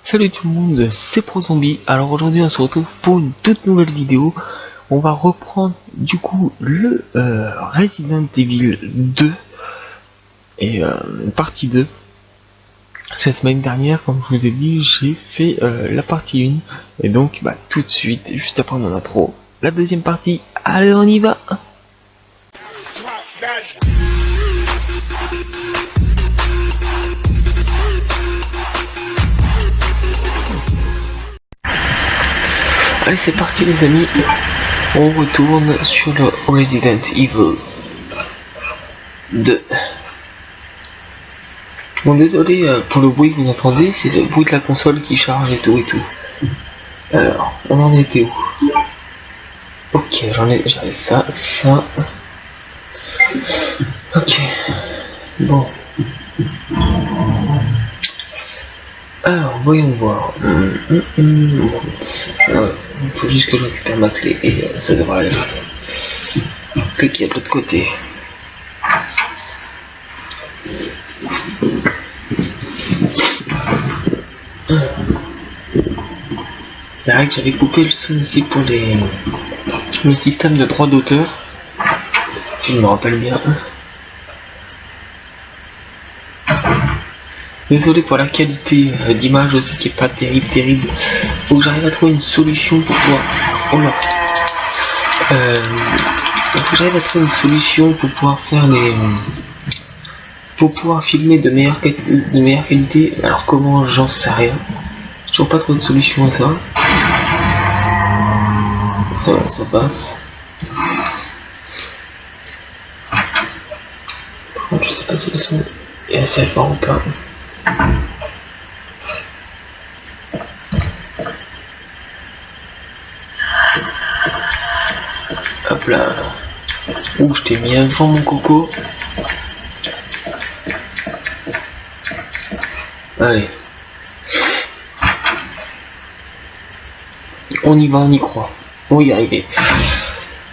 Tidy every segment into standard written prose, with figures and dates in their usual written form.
Salut tout le monde, c'est ProZombie. Alors aujourd'hui on se retrouve pour une toute nouvelle vidéo. On va reprendre du coup le Resident Evil 2 et partie 2. Cette semaine dernière, comme je vous ai dit, j'ai fait la partie 1. Et donc tout de suite, juste après mon intro, la deuxième partie. Allez, on y va. Allez, c'est parti les amis, on retourne sur le Resident Evil 2. Bon, désolé pour le bruit que vous entendez, c'est le bruit de la console qui charge et tout. Alors, on en était où? Ok, j'avais ça. Ok, bon. Alors, voyons voir. Il faut juste que je récupère ma clé et ça devrait aller. Clé qui est de l'autre côté. C'est vrai que j'avais coupé le son aussi pour le système de droit d'auteur, si je me rappelle bien. Désolé pour la qualité d'image aussi qui est pas terrible. Faut que j'arrive à trouver une solution pour pouvoir. Oh là. Faut que j'arrive à trouver une solution pour pouvoir faire pour pouvoir filmer de meilleure qualité. Alors comment, j'en sais rien. J'ai toujours pas trouvé de solution à ça. Ça passe. Par contre, je sais pas si le son est assez fort ou pas. Hop là. Ouh, je t'ai mis avant mon coco. Allez. On y va, on y croit. On va y arriver.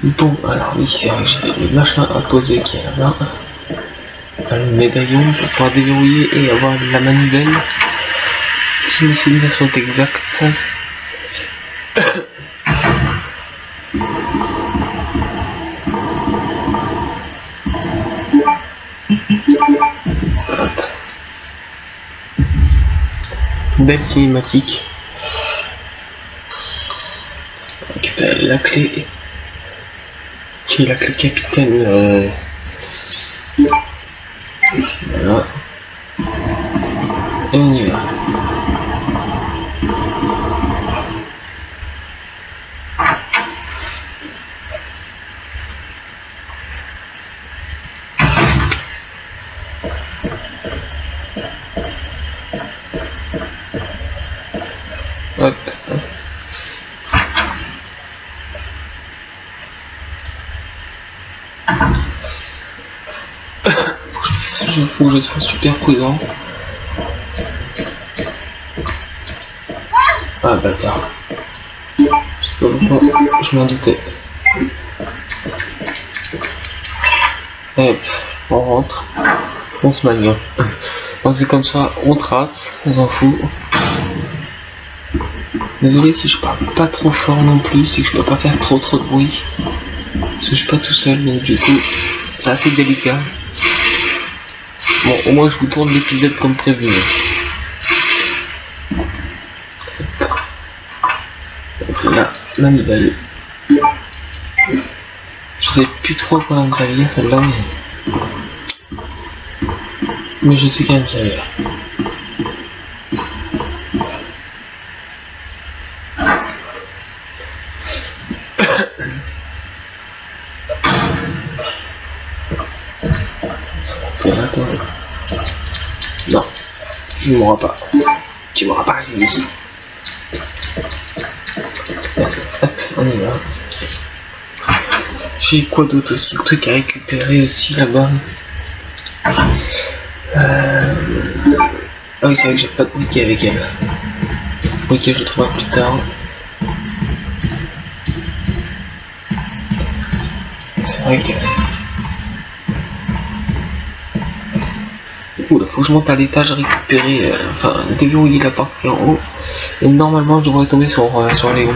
Bon, alors oui, c'est vrai que j'ai le machin à poser qui est là-bas. Le médaillon pour pouvoir déverrouiller et avoir la manivelle. Si mes souvenirs sont exacts. Belle cinématique. Récupérer la clé. Qui est la clé capitaine. Voilà. Et on y va. Hop. Faut que je sois super prudent. Ah bâtard. Je sais pas pourquoi, je m'en doutais. Hop, on rentre. On se magne. Bon, c'est comme ça, on trace, on s'en fout. Désolé si je parle pas trop fort non plus, c'est que je peux pas faire trop de bruit. Parce que je suis pas tout seul, donc du coup, c'est assez délicat. Bon, au moins je vous tourne l'épisode comme prévu. Donc là, manivelle. Je sais plus trop quoi me servir celle-là, mais je sais qu'elle me servir. Non, tu ne m'auras pas. Tu m'auras pas, j'ai dit. Hop, on y va. J'ai quoi d'autre aussi? Le truc à récupérer aussi là-bas. Ah oui, c'est vrai que j'ai pas de briquet avec elle. Le briquet, je le trouverai plus tard. C'est vrai que Oula, faut que je monte à l'étage récupérer, enfin déverrouiller la porte qui est en haut. Et normalement je devrais tomber sur Léon.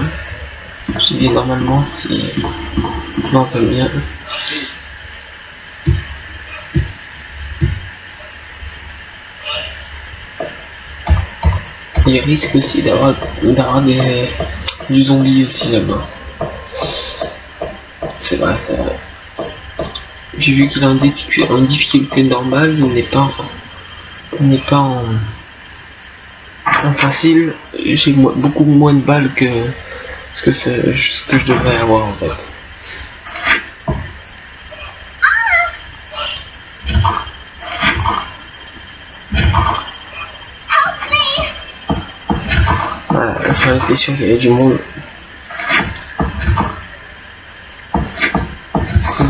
Je dis normalement si je m'en rappelle bien. Il risque aussi d'avoir du zombie aussi là-bas. C'est vrai, c'est vrai. J'ai vu qu'il est en difficulté normale, il n'est pas en facile. J'ai beaucoup moins de balles que ce que je devrais avoir en fait. Voilà, enfin, j'étais sûr qu'il y avait du monde. Est-ce que...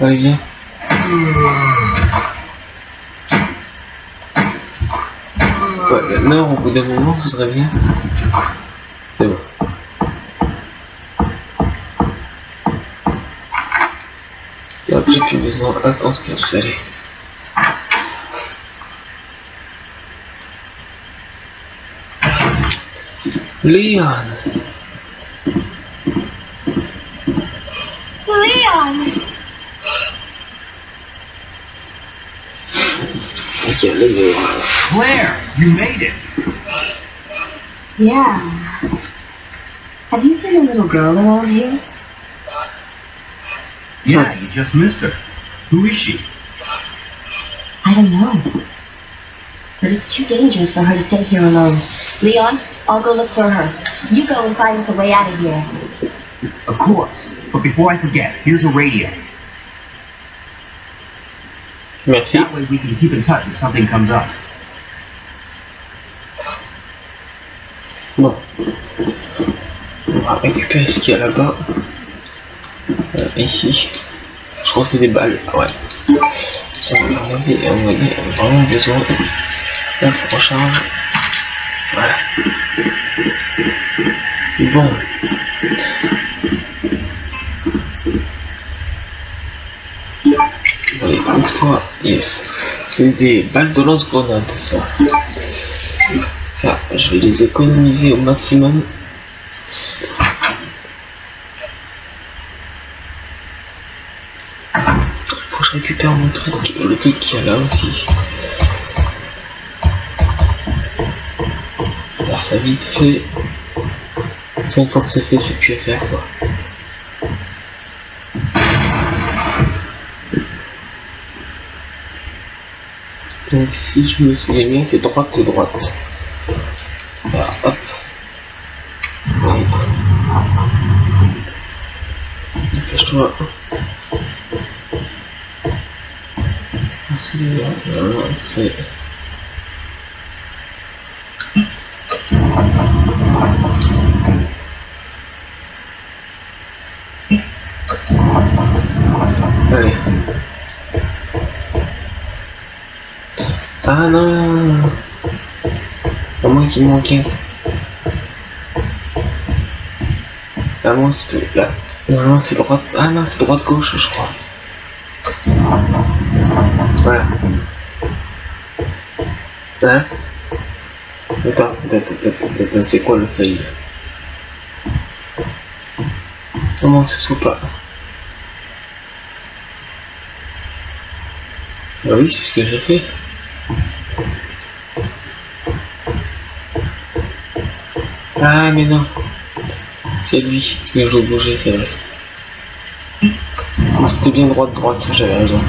Allez, viens. Ouais, la mère, au bout d'un moment, ce serait bien. C'est bon. Et hop, j'ai plus besoin. Hop, on se casse, allez. Leon. Ok, le Claire, you made it. Yeah. Have you seen a little girl around here? Yeah, you just missed her. Who is she? I don't know. But it's too dangerous for her to stay here alone. Leon, I'll go look for her. You go and find us a way out of here. Of course. But before I forget, here's a radio. Merci. That way we can keep in touch if something comes up. Bon. On va récupérer ce qu'il y a là-bas. Ici. Je crois que c'est des balles. Ouais. Ça, on en avait vraiment besoin. Là, faut recharge. Voilà. Bon. Allez, ouvre-toi. Yes. C'est des balles de lance-grenade, ça. Ça, je vais les économiser au maximum. Faut que je récupère mon truc, le truc qu'il y a là aussi. Alors ça vite fait. Une fois que c'est fait, c'est plus à faire quoi. Donc si je me souviens bien, c'est droite et droite. Voilà, hop. Oui. Dépêche-toi. Celui-là, c'est... Allez. Ah non, à moins qu'il manque un. Ah moi c'était là. Non, c'est droite. Ah non, c'est droite gauche, je crois. Voilà. Hein? Attends, c'est quoi le fail? Comment que ce soit pas? Bah oui, c'est ce que j'ai fait. Ah mais non, c'est lui que je dois bouger, c'est vrai. C'était bien droite, j'avais raison.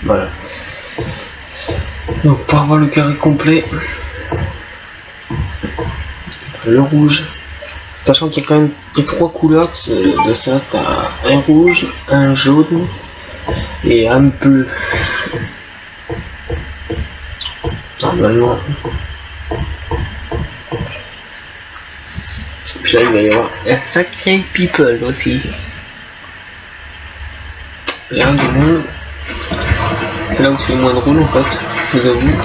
Voilà. Donc pour avoir le carré complet, le rouge, sachant qu'il y a quand même les trois couleurs de ça, t'as un rouge, un jaune et un bleu. Normalement. Puis là il va y avoir un sacré people aussi. Il y a un du monde. C'est là où c'est le moins drôle en fait, je vous avoue.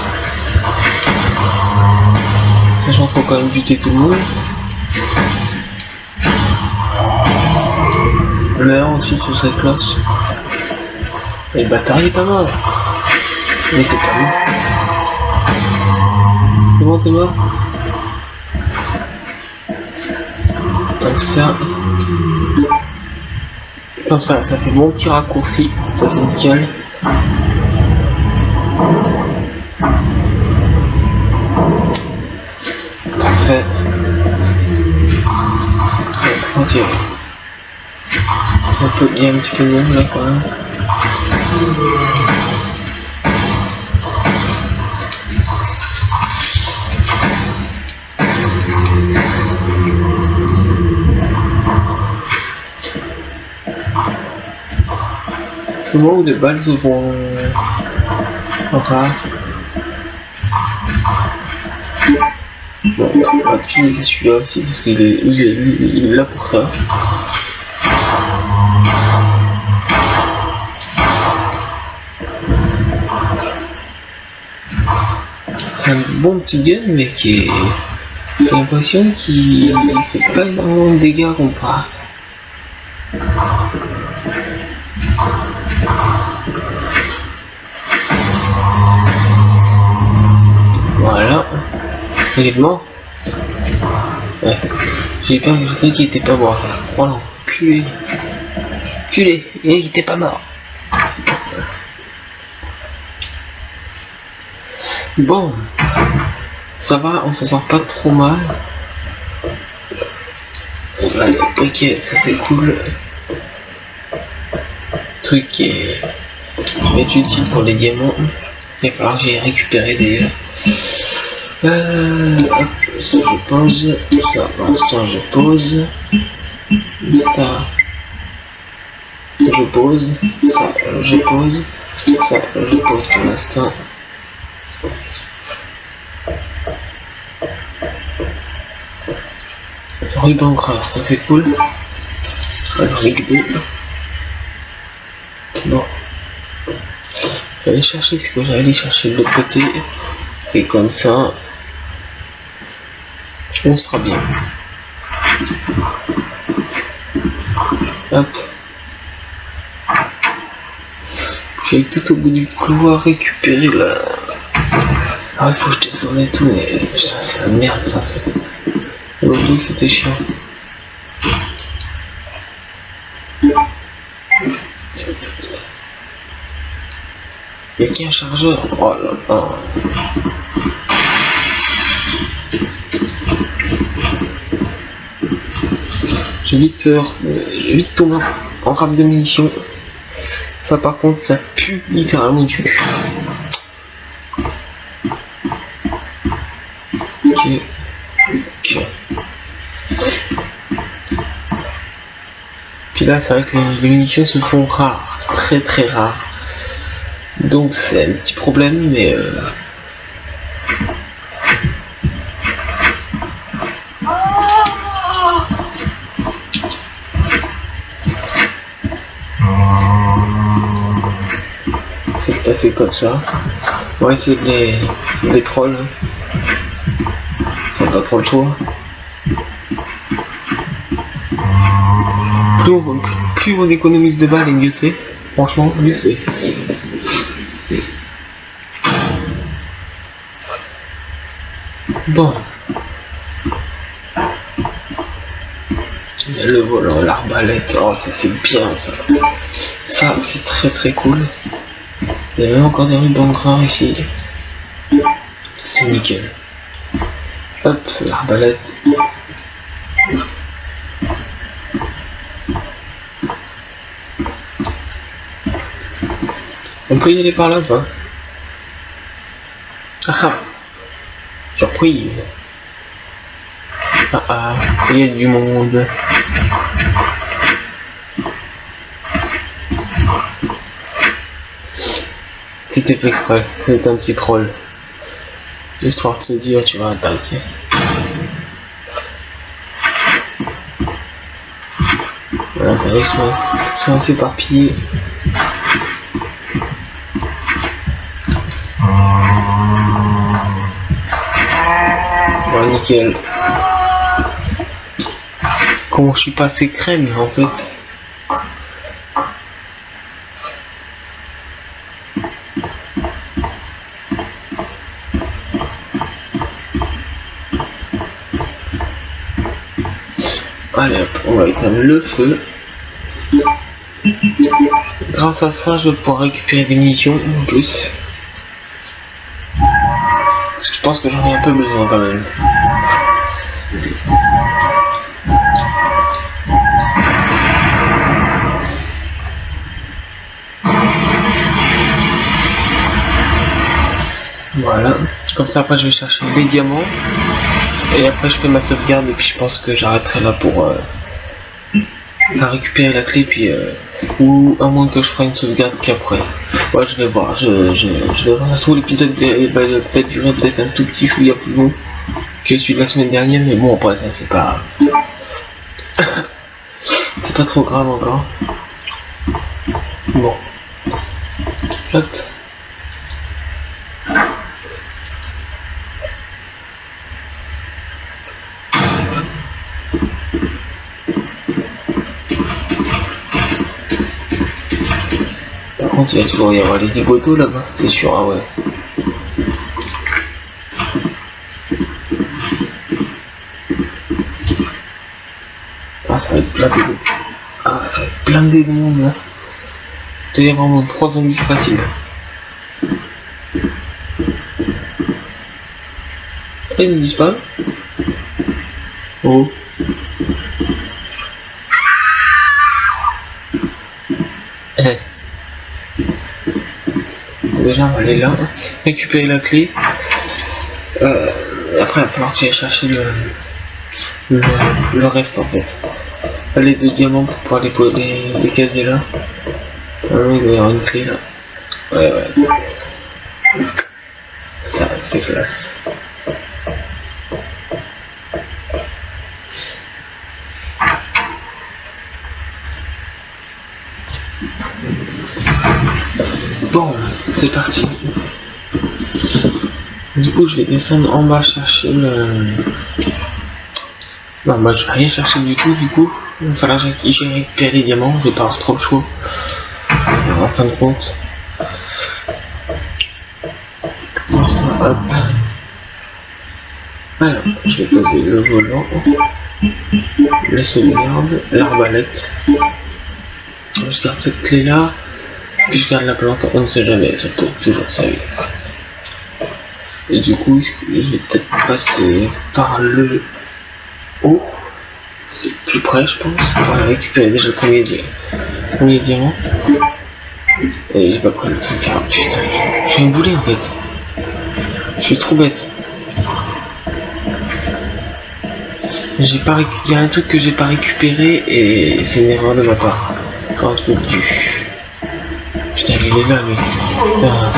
Sachant qu'il faut quand même buter tout le monde. meurt aussi, ce serait classe. Et le bâtard il est pas mort. Mais t'es pas mort. Comment t'es mort? Comme ça, ça fait mon petit raccourci, ça c'est nickel. Parfait. Ok. Il y a un petit peu de monde là quand même. C'est moi où les balles se vont enfin. Bon, on va utiliser celui-là aussi parce qu'il est là pour ça. C'est un bon petit gun mais qui est... J'ai l'impression qu'il fait pas énormément de dégâts comparé. Voilà. Il est mort. Ouais. J'ai peur que je croyais qu'il était pas mort. Oh non, culé. Culé, il était pas mort. Bon. Ça va, on s'en sort pas trop mal. Ouais, ok, ça c'est cool. Truc qui va être utile pour les diamants. Il va falloir que j'ai récupéré d'ailleurs. Hop, ça je pose. Ça pour l'instant je pose. Ça je pose. Ça je pose. Ça je pose pour l'instant. Ruban grave, ça c'est cool. Alors les deux. Bon. J'allais chercher ce que j'allais chercher de l'autre côté. Et comme ça, on sera bien. Hop. J'ai tout au bout du couloir récupérer la... Ah, il faut que je descende et tout, mais putain, c'est la merde ça en fait. Aujourd'hui c'était chiant. Il y a qu'un chargeur. Oh là là. J'ai vite tombé en rame de munitions. Ça par contre ça pue littéralement du cul. Ok. Puis là c'est vrai que les munitions se font rares. Très très rares. Donc c'est un petit problème mais c'est passé comme ça. On va essayer de les trolls. Ça n'a pas trop le choix. Plus on économise de balles et mieux c'est. Franchement, mieux c'est. Bon. Il y a le volant, l'arbalète. Oh, ça c'est bien ça. Ça c'est très très cool. Il y a même encore des rubans gras ici. C'est nickel. Hop, l'arbalète. On peut y aller par là, pas? Ah, surprise. Ah, il y a du monde. C'était fait exprès, c'est un petit troll. Histoire de se dire, tu vas attaquer. Voilà, ça risque de se s'éparpiller. Voilà, nickel. Comment je suis passé crème en fait. Allez hop, on va éteindre le feu. Grâce à ça, je vais pouvoir récupérer des munitions en plus. Parce que je pense que j'en ai un peu besoin quand même. Voilà, comme ça après je vais chercher les diamants. Et après je fais ma sauvegarde et puis je pense que j'arrêterai là pour récupérer la clé puis ou à moins que je prenne une sauvegarde qu'après. Ouais, je vais voir, je vais voir. Ça se trouve l'épisode va peut-être durer peut-être un tout petit chouïa plus long que celui de la semaine dernière, mais bon après ça c'est pas c'est pas trop grave encore. Bon. Hop. Par contre, il va toujours y avoir les zigotos là-bas, c'est sûr, ah ouais. Ah, ça va être blindé de... Ah, ça va être blindé de monde là. Il doit y avoir moins de 3 zombies faciles. Et ils me disent pas. Oh. Déjà on va aller là, récupérer la clé. Après il va falloir que j'aille chercher le reste en fait. Les 2 diamants pour pouvoir les caser là. Ah oui, il doit y avoir une clé là. Ouais. Ça c'est classe. Bon, c'est parti. Du coup, je vais descendre en bas chercher le... Non, bah je vais rien chercher du tout, du coup. Il va falloir que j'aille récupérer les diamants, je vais pas avoir trop le choix. En fin de compte. Comme ça, hop. Alors, je vais poser le volant, la sauvegarde, l'arbalète. Je garde cette clé là. Puis je garde la plante, on ne sait jamais, ça peut toujours servir. Et du coup, je vais peut-être passer par le haut. C'est plus près, je pense, pour aller récupérer déjà le premier diamant. Et j'ai pas pris le truc. Ah, putain, je suis un boulet en fait. Je suis trop bête. Il y a un truc que j'ai pas récupéré et c'est une erreur de ma part. J'aurais peut-être dû. Putain, il est là, mais... Putain...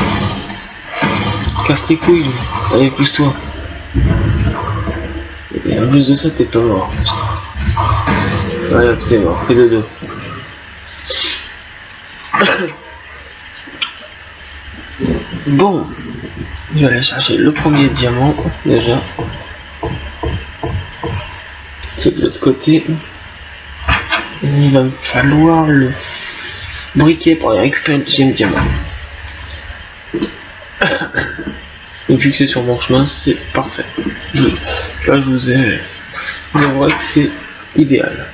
Casse les couilles, lui. Allez, pousse-toi. Et en plus de ça, t'es pas mort. Putain. Ouais, t'es mort. Fais dodo. Bon. Je vais aller chercher le premier diamant, déjà. C'est de l'autre côté. Et il va me falloir le... briquet pour aller récupérer le deuxième diamant. Et vu que c'est sur mon chemin, c'est parfait. Là je vous ai... Je vois que c'est idéal.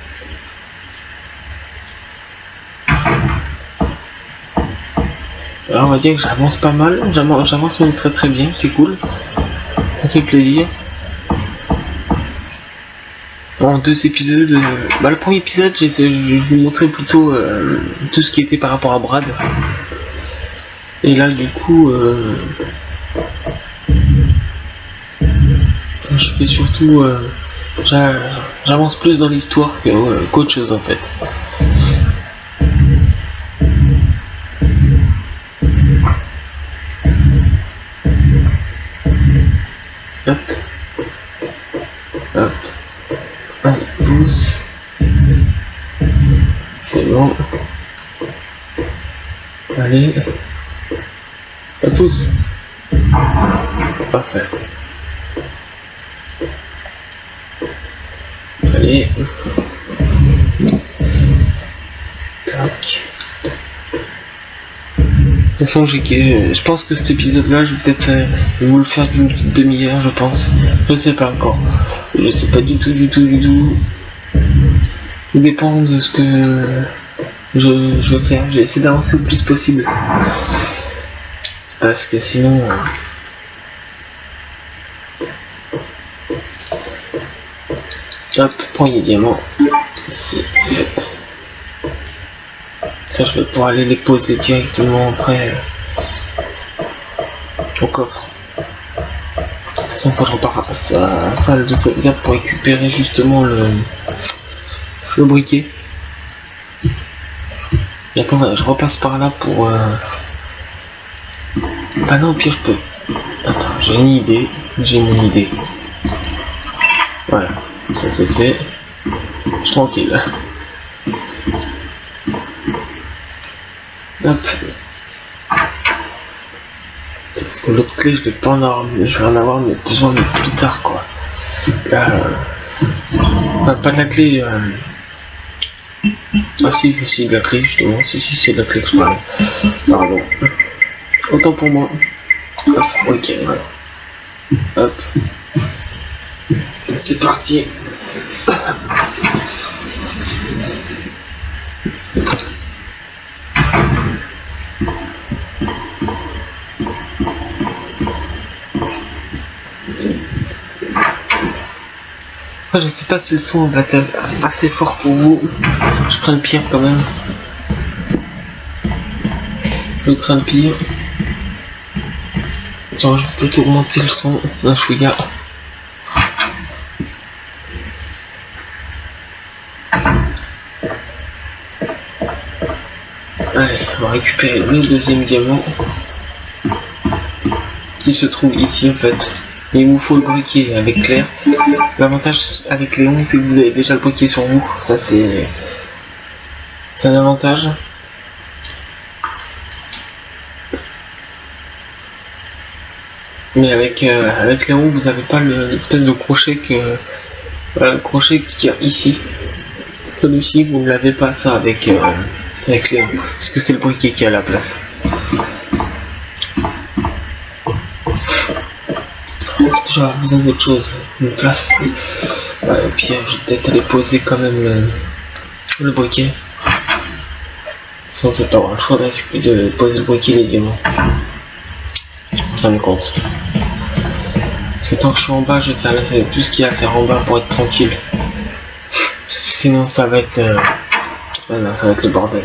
Alors on va dire que j'avance pas mal, j'avance même très bien, c'est cool. Ça fait plaisir. En 2 épisodes, le premier épisode, je vous montrais plutôt tout ce qui était par rapport à Brad. Et là, du coup, je fais surtout, j'avance plus dans l'histoire qu'autre chose en fait. Hop, hop. Allez, pousse. C'est bon. Allez. Pousse. Parfait. Allez. Tac. De toute façon, je pense que cet épisode-là, je vais peut-être vous le faire d'une petite demi-heure, je pense. Je sais pas encore. Je sais pas du tout. Tout dépend de ce que je veux faire. Je vais essayer d'avancer le plus possible. Parce que sinon... Hop, poignée diamant. C'est fait. Ça, je vais pouvoir aller les poser directement après au coffre. Sans faut que je repars à sa salle de sauvegarde pour récupérer justement le briquet. Et après, je repasse par là pour... Bah non, au pire, je peux... Attends, j'ai une idée. J'ai mon idée. Voilà, ça c'est fait. Je suis tranquille. Hop. Parce que l'autre clé, je vais pas en avoir, je vais en avoir mais besoin mais plus tard quoi. Là, enfin, pas de la clé. Ah si, de la clé justement. Si, c'est de la clé que je parle. Pardon. Autant pour moi. Hop, ok, voilà. Hop. C'est parti. Je sais pas si le son va être assez fort pour vous. Je crains le pire quand même. Je crains le pire. Tiens, je vais peut-être augmenter le son d'un chouïa. Allez, on va récupérer le deuxième diamant qui se trouve ici en fait. Mais il vous faut le briquet avec Claire. L'avantage avec Léon, c'est que vous avez déjà le briquet sur vous. Ça, c'est un avantage. Mais avec Léon, vous n'avez pas l'espèce de crochet que... Voilà, le crochet qu'il y a ici. Celui-ci, vous ne l'avez pas ça avec Léon. Parce que c'est le briquet qui est à la place. Est-ce que j'aurais besoin d'autre chose? Une place? Ouais, au pire, je vais peut-être aller poser quand même le briquet. Sinon, je vais pas avoir le choix de poser le briquet les diamants. En fin de compte. Parce que tant que je suis en bas, je vais faire tout ce qu'il y a à faire en bas pour être tranquille. Sinon, ça va être... non, ça va être le bordel.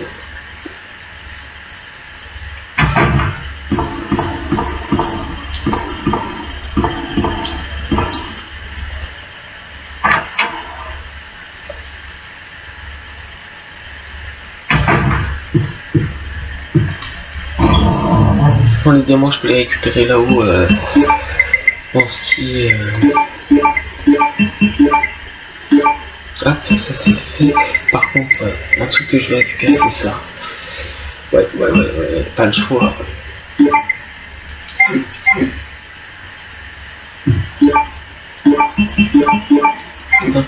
Sans les diamants, je peux les récupérer là-haut dans ce qui est... Hop, ça c'est fait. Par contre, un truc que je vais récupérer, c'est ça. Ouais, pas le choix. Hop.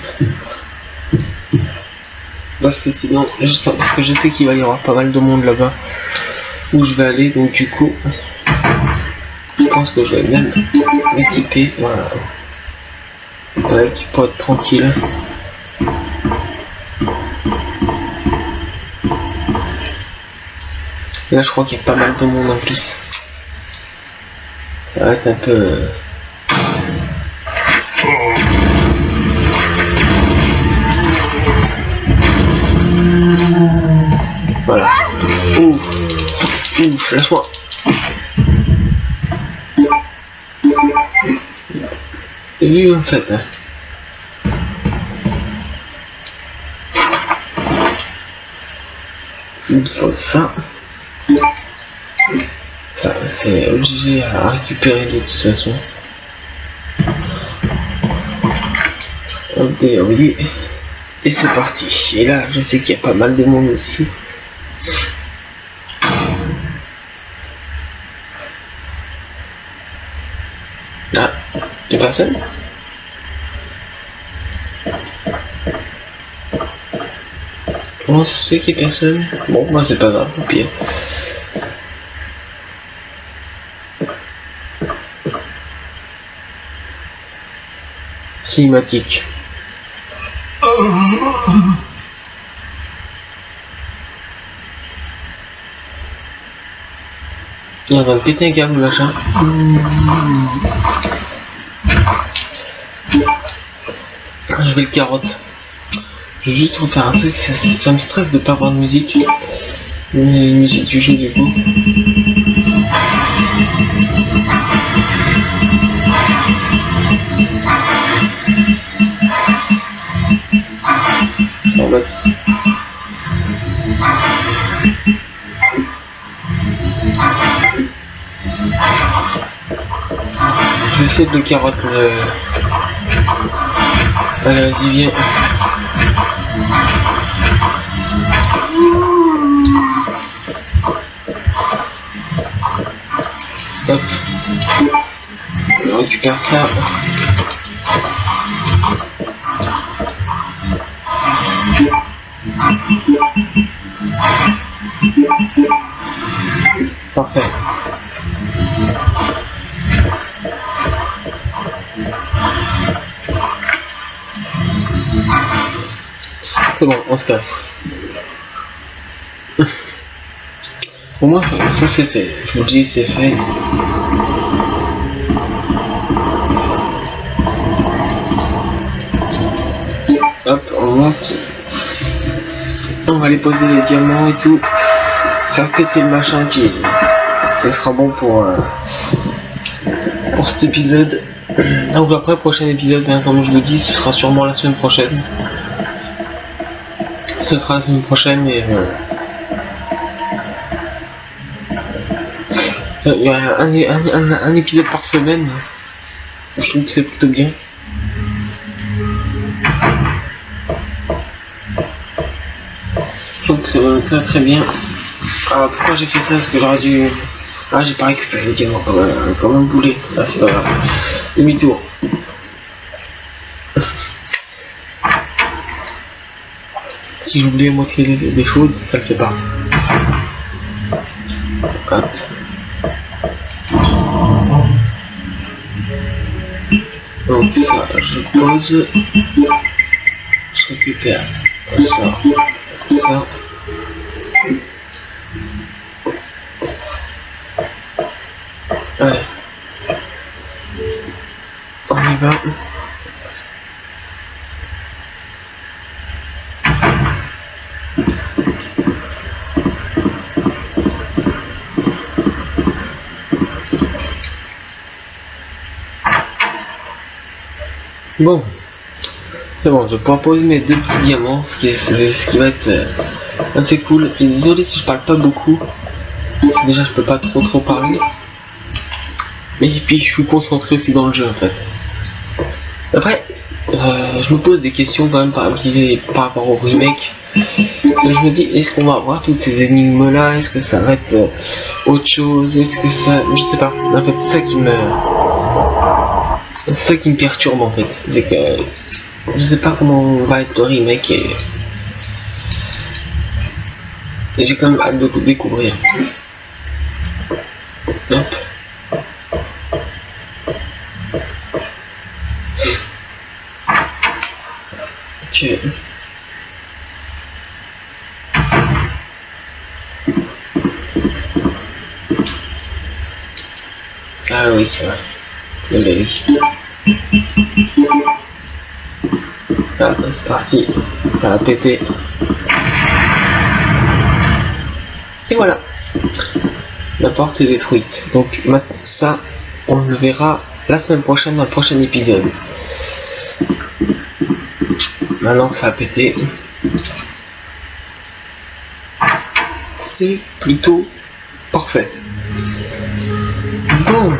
Parce que sinon, parce que je sais qu'il va y avoir pas mal de monde là-bas où je vais aller, donc du coup, je pense que je vais même m'équiper, voilà, avec pour être tranquille. Et là, je crois qu'il y a pas mal de monde en plus. Ça va être un peu... Voilà. Ouf, lâche-moi. T'as vu en fait. Ça. Ça, c'est obligé à récupérer de toute façon. Hop, oui. Et c'est parti. Et là, je sais qu'il y a pas mal de monde aussi. Ah, y'a personne? Comment ça se fait qu'il y ait personne? Bon, moi c'est pas grave, au pire. Cinématique. Il est en train de péter un câble, machin. Je vais le carotte. Je vais juste refaire un truc, ça me stresse de pas avoir de musique. Mais musique du jeu du coup. En fait. Je vais essayer de le carotte le... Allez, vas-y, viens. Hop. On récupère ça. Parfait. C'est bon, on se casse. Au moins, ça c'est fait. Je me dis, c'est fait. Hop, on monte. On va aller poser les diamants et tout. Faire péter le machin qui... Ce sera bon pour cet épisode. Donc après, prochain épisode, hein, comme je vous dis, ce sera sûrement la semaine prochaine. Ce sera la semaine prochaine et... il y a un épisode par semaine. Je trouve que c'est plutôt bien. Je trouve que c'est très très bien. Alors pourquoi j'ai fait ça? Parce que j'aurais dû... Ah, j'ai pas récupéré les diamants comme un boulet. Ah, c'est pas grave. Demi-tour. Si j'oublie à moitié des choses, ça le fait pas. Hop. Donc ça, je pose. Je récupère ça. Ça. Allez. On y va. Bon, c'est bon, je vais pouvoir poser mes deux petits diamants, ce qui va être assez cool. Et désolé si je parle pas beaucoup, parce que déjà je peux pas trop parler. Mais puis je suis concentré aussi dans le jeu en fait. Après, je me pose des questions quand même par rapport au remake. Parce que je me dis, est-ce qu'on va avoir toutes ces énigmes là? Est-ce que ça va être autre chose? Est-ce que ça... Je sais pas. En fait, c'est ça qui me... C'est ça qui me perturbe en fait, c'est que je sais pas comment va être le remake et j'ai quand même hâte de découvrir. Hop. Ok. Ah oui, c'est vrai. Eh ben oui. Ah, c'est parti, ça va péter. Et voilà, la porte est détruite. Donc maintenant ça, on le verra la semaine prochaine dans le prochain épisode. Maintenant que ça a pété, c'est plutôt parfait. Bon.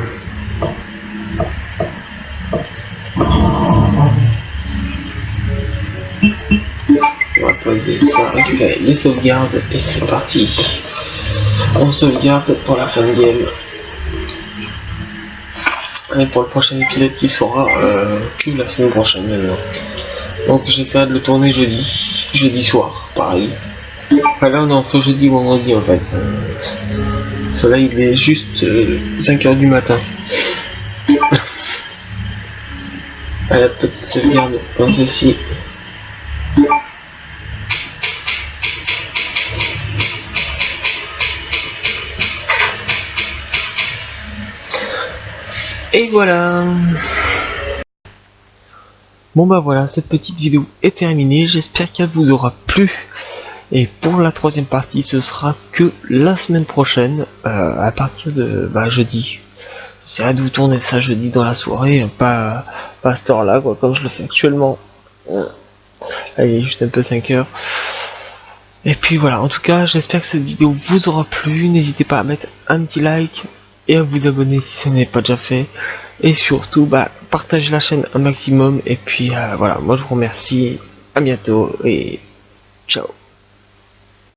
On va poser ça, récupérer les sauvegardes et c'est parti. On sauvegarde pour la fin de game. Et pour le prochain épisode qui sera que la semaine prochaine maintenant. Donc j'essaierai de le tourner jeudi soir, pareil. Enfin, là on est entre jeudi et vendredi en fait. Cela il est juste 5h du matin. Allez, la petite sauvegarde comme ceci. Et voilà. Bon bah voilà, cette petite vidéo est terminée, j'espère qu'elle vous aura plu. Et pour la troisième partie, ce sera que la semaine prochaine, à partir de jeudi. J'essaierai de vous tourner ça jeudi dans la soirée, pas à cette heure là, quoi, comme je le fais actuellement. Là, il est juste un peu 5 heures. Et puis voilà, en tout cas, j'espère que cette vidéo vous aura plu. N'hésitez pas à mettre un petit like et à vous abonner si ce n'est pas déjà fait. Et surtout, partagez la chaîne un maximum. Et puis voilà, moi je vous remercie. À bientôt et ciao.